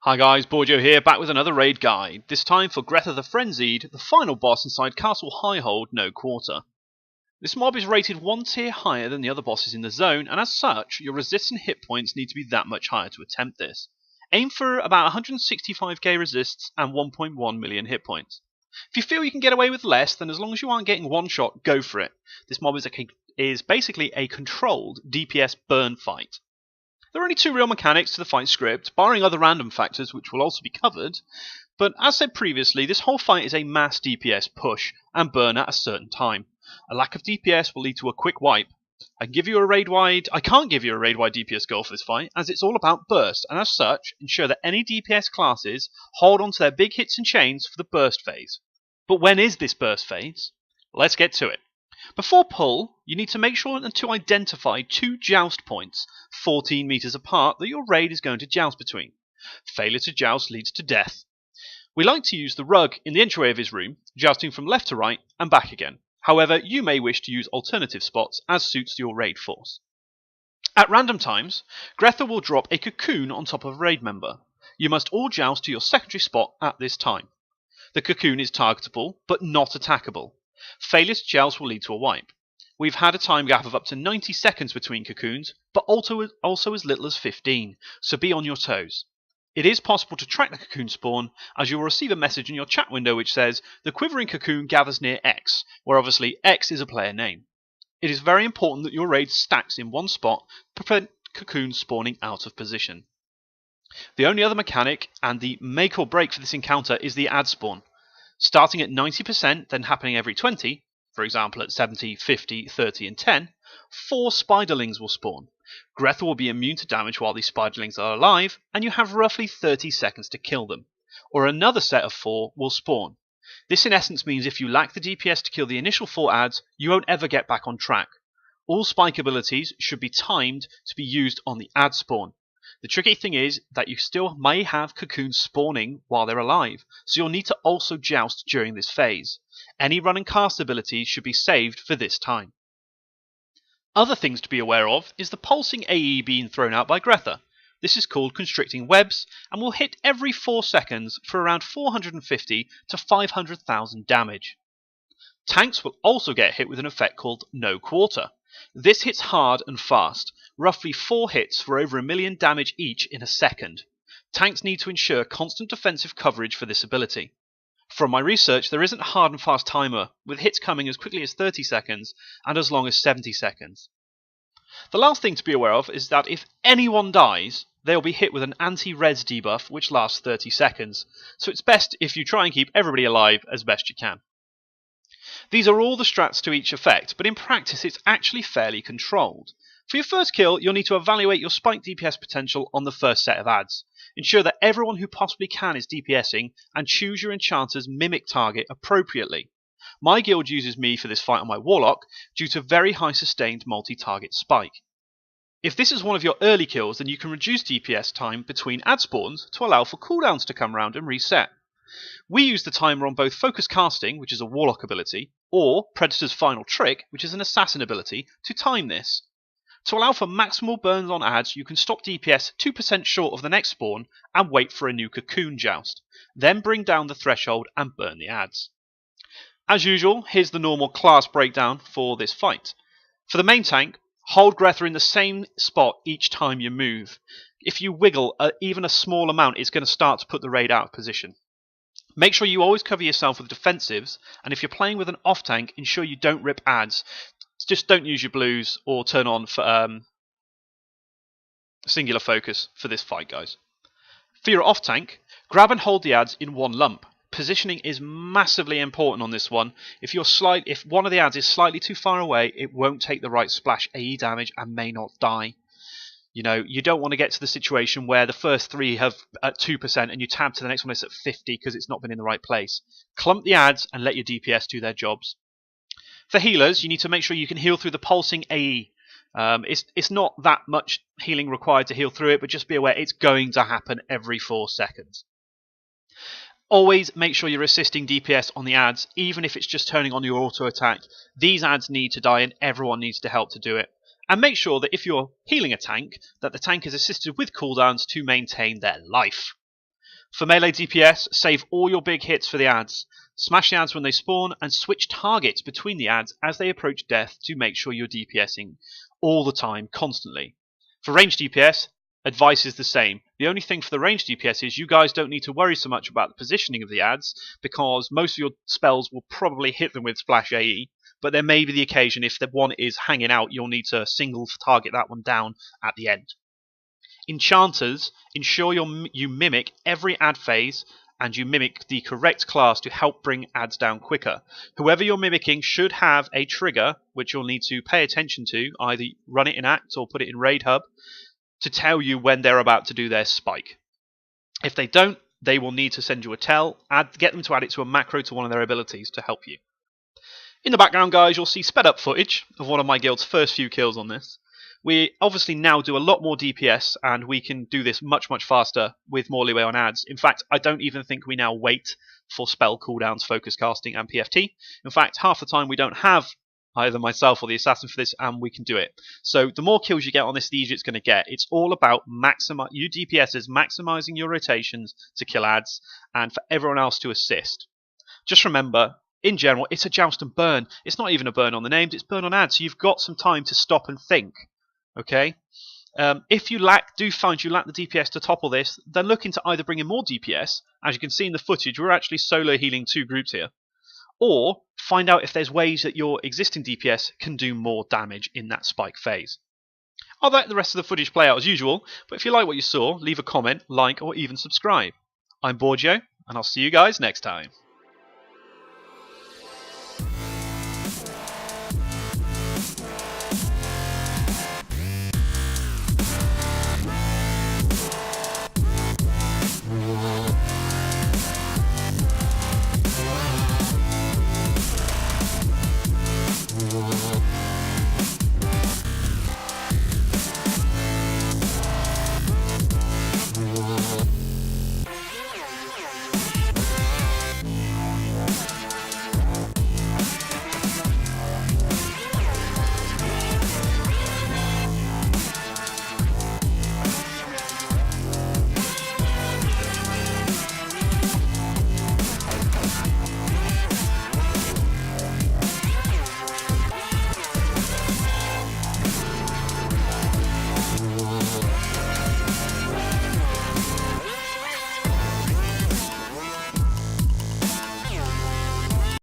Hi guys, Borjo here, back with another raid guide, this time for Grethah the Frenzied, the final boss inside Castle Highhold, no quarter. This mob is rated one tier higher than the other bosses in the zone, and as such, your resist and hit points need to be that much higher to attempt this. Aim for about 165k resists and 1.1 million hit points. If you feel you can get away with less, then as long as you aren't getting one shot, go for it. This mob is basically a controlled DPS burn fight. There are only two real mechanics to the fight script, barring other random factors which will also be covered, but as said previously, this whole fight is a mass DPS push and burn at a certain time. A lack of DPS will lead to a quick wipe. I can't give you a raid-wide DPS goal for this fight, as it's all about burst, and as such, ensure that any DPS classes hold on to their big hits and chains for the burst phase. But when is this burst phase? Let's get to it. Before pull, you need to make sure to identify two joust points, 14 meters apart, that your raid is going to joust between. Failure to joust leads to death. We like to use the rug in the entryway of his room, jousting from left to right and back again. However, you may wish to use alternative spots as suits your raid force. At random times, Grethah will drop a cocoon on top of a raid member. You must all joust to your secondary spot at this time. The cocoon is targetable, but not attackable. Failure to joust will lead to a wipe. We've had a time gap of up to 90 seconds between cocoons, but also as little as 15, so be on your toes. It is possible to track the cocoon spawn, as you will receive a message in your chat window which says, "The quivering cocoon gathers near X," where obviously X is a player name. It is very important that your raid stacks in one spot to prevent cocoons spawning out of position. The only other mechanic, and the make or break for this encounter, is the ad spawn. Starting at 90%, then happening every 20, for example at 70, 50, 30 and 10, 4 spiderlings will spawn. Grethah will be immune to damage while these spiderlings are alive, and you have roughly 30 seconds to kill them. Or another set of 4 will spawn. This in essence means if you lack the DPS to kill the initial 4 ads, you won't ever get back on track. All spike abilities should be timed to be used on the ad spawn. The tricky thing is that you still may have cocoons spawning while they're alive, so you'll need to also joust during this phase. Any run and cast abilities should be saved for this time. Other things to be aware of is the pulsing AE being thrown out by Grethah. This is called constricting webs and will hit every 4 seconds for around 450 to 500,000 damage. Tanks will also get hit with an effect called no quarter. This hits hard and fast, roughly 4 hits for over 1 million damage each in a second. Tanks need to ensure constant defensive coverage for this ability. From my research, there isn't a hard and fast timer, with hits coming as quickly as 30 seconds and as long as 70 seconds. The last thing to be aware of is that if anyone dies, they'll be hit with an anti-res debuff which lasts 30 seconds, so it's best if you try and keep everybody alive as best you can. These are all the strats to each effect, but in practice it's actually fairly controlled. For your first kill, you'll need to evaluate your spike DPS potential on the first set of ads. Ensure that everyone who possibly can is DPSing, and choose your Enchanter's mimic target appropriately. My guild uses me for this fight on my Warlock, due to very high sustained multi-target spike. If this is one of your early kills, then you can reduce DPS time between ad spawns to allow for cooldowns to come around and reset. We use the timer on both Focus Casting, which is a Warlock ability, or Predator's Final Trick, which is an Assassin ability, to time this. To allow for maximal burns on ads, you can stop DPS 2% short of the next spawn and wait for a new cocoon joust. Then bring down the threshold and burn the ads. As usual, here's the normal class breakdown for this fight. For the main tank, hold Grethah in the same spot each time you move. If you wiggle even a small amount, it's going to start to put the raid out of position. Make sure you always cover yourself with defensives, and if you're playing with an off tank, ensure you don't rip ads. Just don't use your blues or turn on for singular focus for this fight, guys. For your off tank, grab and hold the ads in one lump. Positioning is massively important on this one. If one of the ads is slightly too far away, it won't take the right splash AE damage and may not die. You know, you don't want to get to the situation where the first 3 have at 2% and you tab to the next one that's at 50 because it's not been in the right place. Clump the ads and let your DPS do their jobs. For healers, you need to make sure you can heal through the pulsing AE. It's not that much healing required to heal through it, but just be aware it's going to happen every 4 seconds. Always make sure you're assisting DPS on the ads, even if it's just turning on your auto attack. These ads need to die and everyone needs to help to do it. And make sure that if you're healing a tank, that the tank is assisted with cooldowns to maintain their life. For melee DPS, save all your big hits for the adds. Smash the adds when they spawn, and switch targets between the adds as they approach death to make sure you're DPSing all the time, constantly. For range DPS, advice is the same. The only thing for the range DPS is you guys don't need to worry so much about the positioning of the adds, because most of your spells will probably hit them with Splash AE, but there may be the occasion if the one is hanging out, you'll need to single target that one down at the end. Enchanters, ensure you mimic every add phase and you mimic the correct class to help bring adds down quicker. Whoever you're mimicking should have a trigger which you'll need to pay attention to, either run it in Act or put it in Raid Hub, to tell you when they're about to do their spike. If they don't, they will need to send you a tell, get them to add it to a macro to one of their abilities to help you. In the background, guys, you'll see sped up footage of one of my guild's first few kills on this. We obviously now do a lot more DPS, and we can do this much, much faster with more leeway on adds. In fact, I don't even think we now wait for spell cooldowns, focus casting, and PFT. In fact, half the time we don't have either myself or the assassin for this, and we can do it. So the more kills you get on this, the easier it's going to get. It's all about you DPSers maximizing your rotations to kill adds, and for everyone else to assist. Just remember, in general, it's a joust and burn. It's not even a burn on the names, it's burn on adds, so you've got some time to stop and think. Okay, if you find you lack the DPS to topple this, then look into either bringing more DPS. As you can see in the footage, we're actually solo healing 2 groups here, or find out if there's ways that your existing DPS can do more damage in that spike phase. I'll let the rest of the footage play out as usual, but if you like what you saw, leave a comment, like, or even subscribe. I'm Borgio, and I'll see you guys next time.